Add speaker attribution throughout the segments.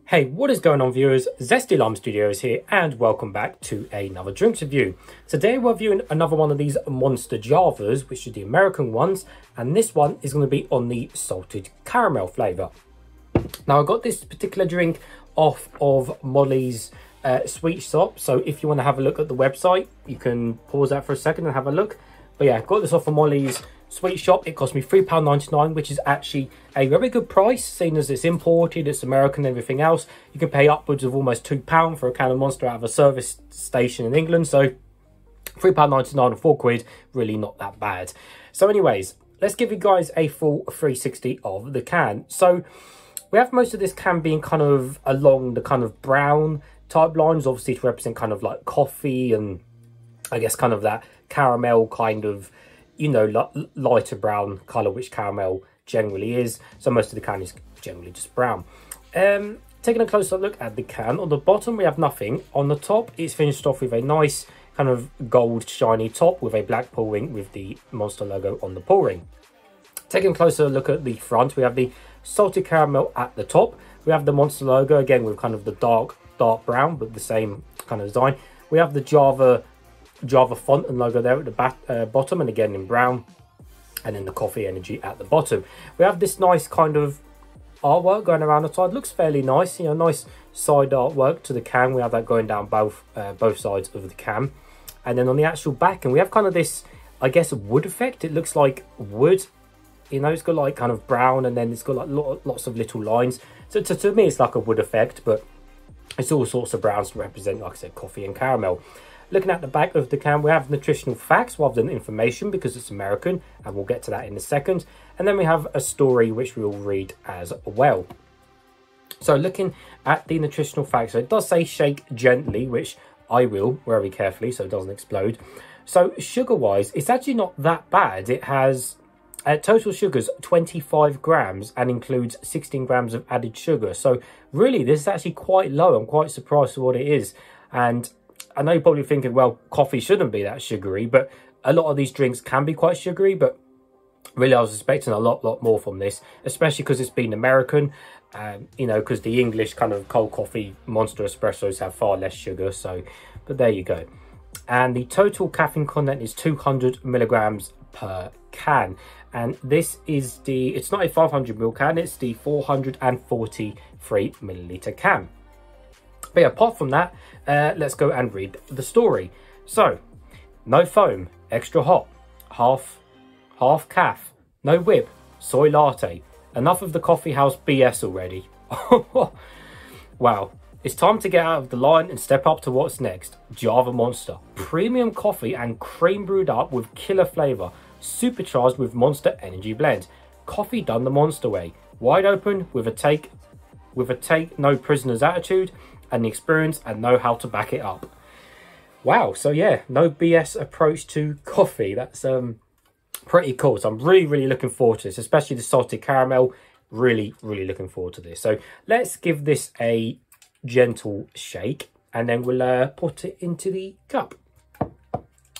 Speaker 1: Hey, what is going on viewers? Zesty Lime Studios here and welcome back to another drinks review. Today we're reviewing another one of these Monster Javas, which are the American ones, and this one is going to be on the salted caramel flavour. Now I got this particular drink off of Molly's sweet shop, so if you want to have a look at the website, you can pause that for a second and have a look. But yeah, got this off of Molly's sweet shop. It cost me £3.99, which is actually a very good price, seeing as it's imported, it's American and everything else. You can pay upwards of almost £2 for a can of Monster out of a service station in England, so £3.99 and £4, really not that bad. So anyways, let's give you guys a full 360 of the can. So we have most of this can being kind of along the kind of brown type lines, obviously to represent kind of like coffee and I guess kind of that caramel kind of, you know, lighter brown colour, which caramel generally is. So most of the can is generally just brown. Taking a closer look at the can, on the bottom we have nothing. On the top it's finished off with a nice kind of gold shiny top with a black pull ring with the Monster logo on the pull ring. Taking a closer look at the front, we have the salted caramel at the top. We have the Monster logo again with kind of the dark brown but the same kind of design. We have the Java font and logo there at the bottom, and again in brown, and then the coffee energy at the bottom. We have this nice kind of artwork going around the side. Looks fairly nice, you know, nice side artwork to the can. We have that going down both sides of the can, and then on the actual back, and we have kind of this, I guess, wood effect. It looks like wood, you know. It's got like kind of brown, and then it's got like lots of little lines. So to me it's like a wood effect, but it's all sorts of browns to represent, like I said, coffee and caramel. Looking at the back of the can, we have nutritional facts rather than information because it's American, and we'll get to that in a second. And then we have a story which we will read as well. So looking at the nutritional facts, so it does say shake gently, which I will very carefully so it doesn't explode. So sugar wise, it's actually not that bad. It has total sugars 25 grams and includes 16 grams of added sugar. So really this is actually quite low. I'm quite surprised at what it is. And I know you're probably thinking, well, coffee shouldn't be that sugary, but a lot of these drinks can be quite sugary, but really I was expecting a lot more from this, especially because it's been American, you know, because the English kind of cold coffee Monster espressos have far less sugar. So, but there you go. And the total caffeine content is 200 milligrams per can. And this is it's not a 500ml can, it's the 443 milliliter can. But yeah, apart from that, let's go and read the story. So, no foam, extra hot, half calf, no whip, soy latte. Enough of the coffee house BS already. Wow, it's time to get out of the line and step up to what's next. Java Monster, premium coffee and cream brewed up with killer flavour, supercharged with Monster Energy blend. Coffee done the Monster way, wide open with a take no prisoners attitude, and the experience and know how to back it up. Wow, so yeah, no BS approach to coffee. That's pretty cool. So I'm really looking forward to this, especially the salted caramel. Really looking forward to this. So let's give this a gentle shake and then we'll put it into the cup.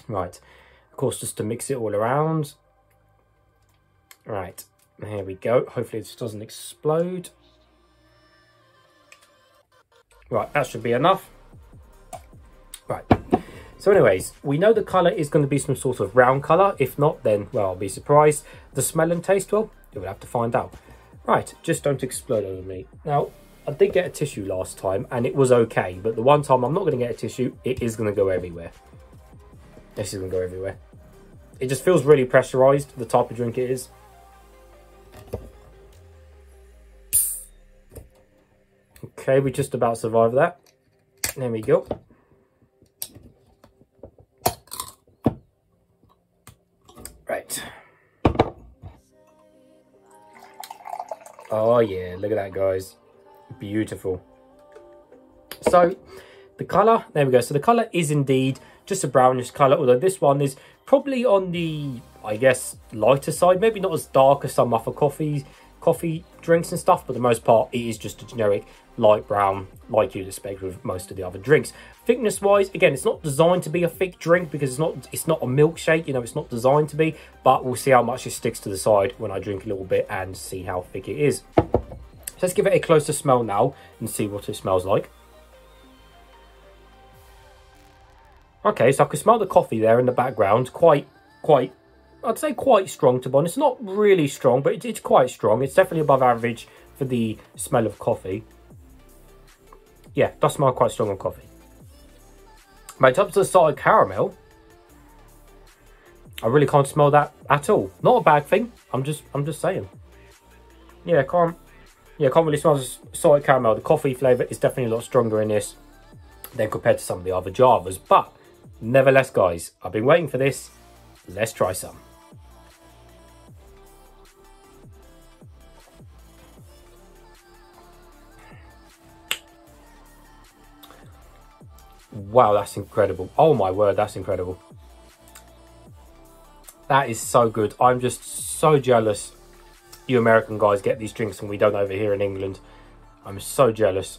Speaker 1: Right, of course, just to mix it all around. Right, here we go. Hopefully this doesn't explode. Right, that should be enough. Right, so anyways, we know the colour is going to be some sort of brown colour. If not, then, well, I'll be surprised. The smell and taste, well, you'll have to find out. Right, just don't explode on me. Now, I did get a tissue last time, and it was okay. But the one time I'm not going to get a tissue, it is going to go everywhere. This is going to go everywhere. It just feels really pressurised, the type of drink it is. Okay, we just about survived that. There we go. Right. Oh yeah, look at that, guys. Beautiful. So the colour, there we go. So the colour is indeed just a brownish colour, although this one is probably on the, I guess, lighter side. Maybe not as dark as some other coffee drinks and stuff, but for the most part it is just a generic light brown like you'd expect with most of the other drinks. Thickness wise, again, it's not designed to be a thick drink because it's not a milkshake, you know, it's not designed to be, but we'll see how much it sticks to the side when I drink a little bit and see how thick it is. So let's give it a closer smell now and see what it smells like. Okay, so I can smell the coffee there in the background. Quite, I'd say quite strong, to be honest. Not really strong, but it's quite strong. It's definitely above average for the smell of coffee. Yeah, it does smell quite strong of coffee. But in terms of the salted caramel, I really can't smell that at all. Not a bad thing. I'm just saying. Yeah, can't really smell the salted caramel. The coffee flavour is definitely a lot stronger in this than compared to some of the other Javas. But nevertheless, guys, I've been waiting for this. Let's try some. Wow, that's incredible. Oh my word, that's incredible. That is so good. I'm just so jealous you American guys get these drinks and we don't over here in England. I'm so jealous.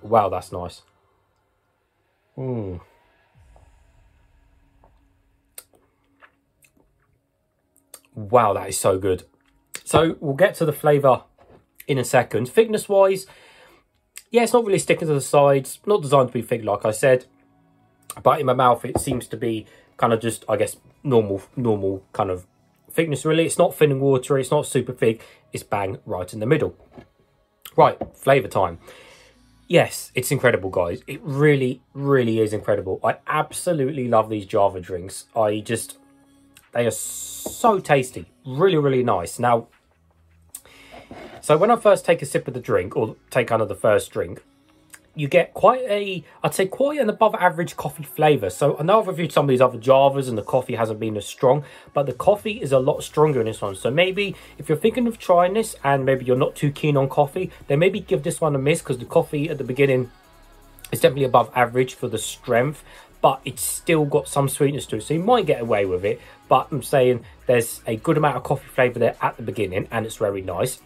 Speaker 1: Wow, that's nice. Wow, that is so good. So we'll get to the flavour in a second. Thickness wise, yeah, it's not really sticking to the sides. Not designed to be thick, like I said. But in my mouth, it seems to be kind of just, I guess, normal kind of thickness, really. It's not thin and watery. It's not super thick. It's bang right in the middle. Right, flavour time. Yes, it's incredible, guys. It really, really is incredible. I absolutely love these Java drinks. They are so tasty. Really, really nice. Now, so when I first take a sip of the drink, or take kind of the first drink, you get I'd say quite an above average coffee flavour. So I know I've reviewed some of these other Javas and the coffee hasn't been as strong, but the coffee is a lot stronger in this one. So maybe if you're thinking of trying this and maybe you're not too keen on coffee, then maybe give this one a miss, because the coffee at the beginning is definitely above average for the strength, but it's still got some sweetness to it. So you might get away with it, but I'm saying there's a good amount of coffee flavour there at the beginning and it's very nice.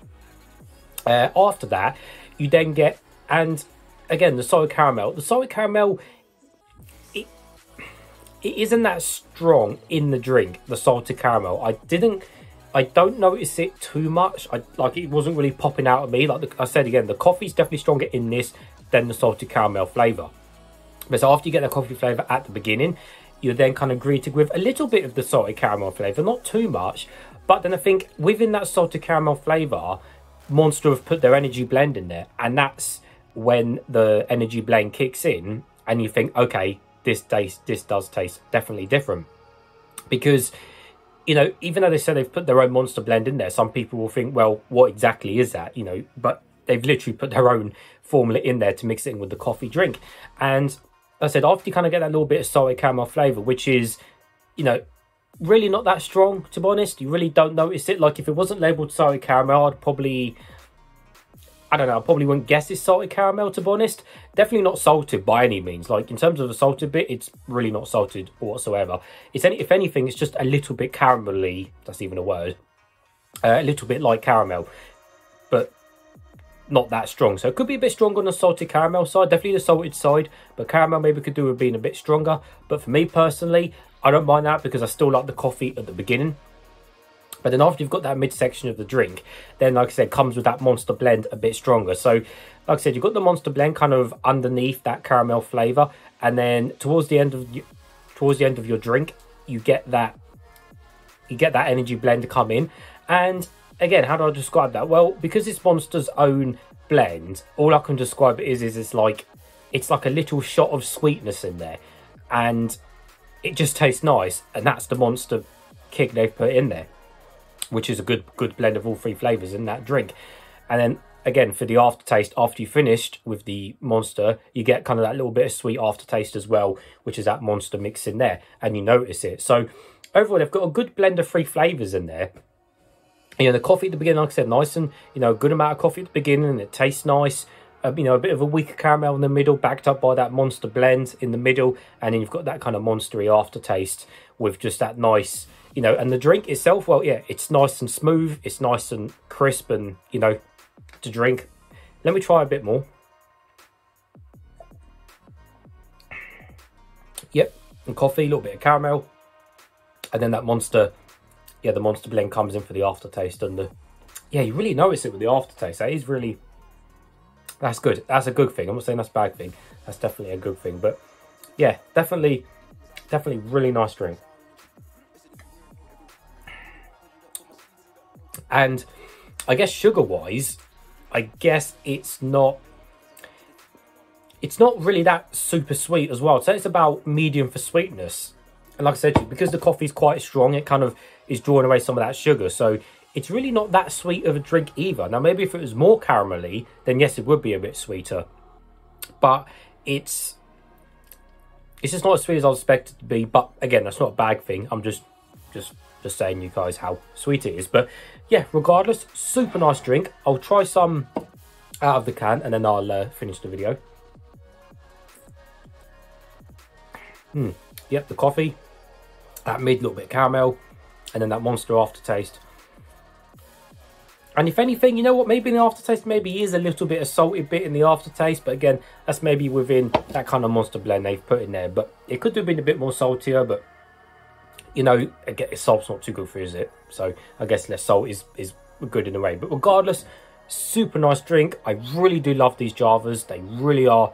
Speaker 1: After that, you then get, and again, the salted caramel. The salted caramel, it isn't that strong in the drink, the salted caramel. I don't notice it too much. It wasn't really popping out at me. Like I said again, the coffee's definitely stronger in this than the salted caramel flavour. But so after you get the coffee flavour at the beginning, you're then kind of greeted with a little bit of the salted caramel flavour, not too much. But then I think within that salted caramel flavour, Monster have put their energy blend in there, and that's when the energy blend kicks in and you think, okay, this does taste definitely different. Because, you know, even though they say they've put their own Monster blend in there, some people will think, well, what exactly is that, you know? But they've literally put their own formula in there to mix it in with the coffee drink. And I said, after you kind of get that little bit of salted caramel flavour, which is, you know, really not that strong, to be honest. You really don't notice it. Like, if it wasn't labelled salted caramel, I probably wouldn't guess it's salted caramel, to be honest. Definitely not salted by any means. Like, in terms of the salted bit, it's really not salted whatsoever. If anything, it's just a little bit caramelly. That's even a word. A little bit like caramel, but not that strong. So it could be a bit stronger on the salted caramel side. Definitely the salted side, but caramel maybe could do with being a bit stronger. But for me personally, I don't mind that because I still like the coffee at the beginning. But then after you've got that midsection of the drink, then, like I said, comes with that Monster blend a bit stronger. So, like I said, you've got the Monster blend kind of underneath that caramel flavour. And then towards the end of your drink, you get that energy blend to come in. And again, how do I describe that? Well, because it's Monster's own blend, all I can describe it is it's like a little shot of sweetness in there. And it just tastes nice. And that's the Monster kick they've put in there, which is a good blend of all three flavours in that drink. And then, again, for the aftertaste, after you finished with the Monster, you get kind of that little bit of sweet aftertaste as well, which is that Monster mix in there, and you notice it. So, overall, they've got a good blend of three flavours in there. You know, the coffee at the beginning, like I said, nice and, you know, a good amount of coffee at the beginning, and it tastes nice. You know, a bit of a weaker caramel in the middle, backed up by that Monster blend in the middle, and then you've got that kind of monstery aftertaste with just that nice, you know, and the drink itself, well, yeah, it's nice and smooth, it's nice and crisp and, you know, to drink. Let me try a bit more. Yep, and coffee, a little bit of caramel, and then that Monster, yeah, the Monster blend comes in for the aftertaste, and you really notice it with the aftertaste. That is really, That's good. That's a good thing. I'm not saying that's a bad thing. That's definitely a good thing. But yeah, definitely really nice drink. And I guess sugar-wise, I guess it's not really that super sweet as well. So it's about medium for sweetness. And like I said, because the coffee is quite strong, it kind of is drawing away some of that sugar. So it's really not that sweet of a drink either. Now, maybe if it was more caramelly, then yes, it would be a bit sweeter. But it's just not as sweet as I was expected to be. But again, that's not a bad thing. I'm just saying you guys how sweet it is. But yeah, regardless, super nice drink. I'll try some out of the can and then I'll finish the video. Yep, the coffee, that mid little bit of caramel, and then that monster aftertaste. And if anything, you know what, maybe in the aftertaste, maybe is a little bit of salty bit in the aftertaste, but again, that's maybe within that kind of monster blend they've put in there. But it could have been a bit more saltier, but you know, again, salt's not too good for you, is it? So I guess less salt is good in a way. But regardless, super nice drink. I really do love these Javas. They really are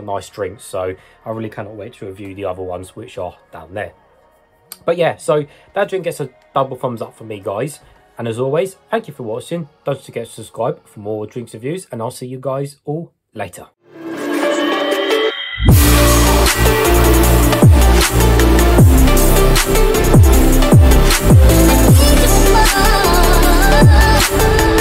Speaker 1: nice drinks. So I really cannot wait to review the other ones which are down there. But yeah, so that drink gets a double thumbs up for me, guys. And as always, thank you for watching. Don't forget to subscribe for more drinks reviews, and I'll see you guys all later.
Speaker 2: Oh,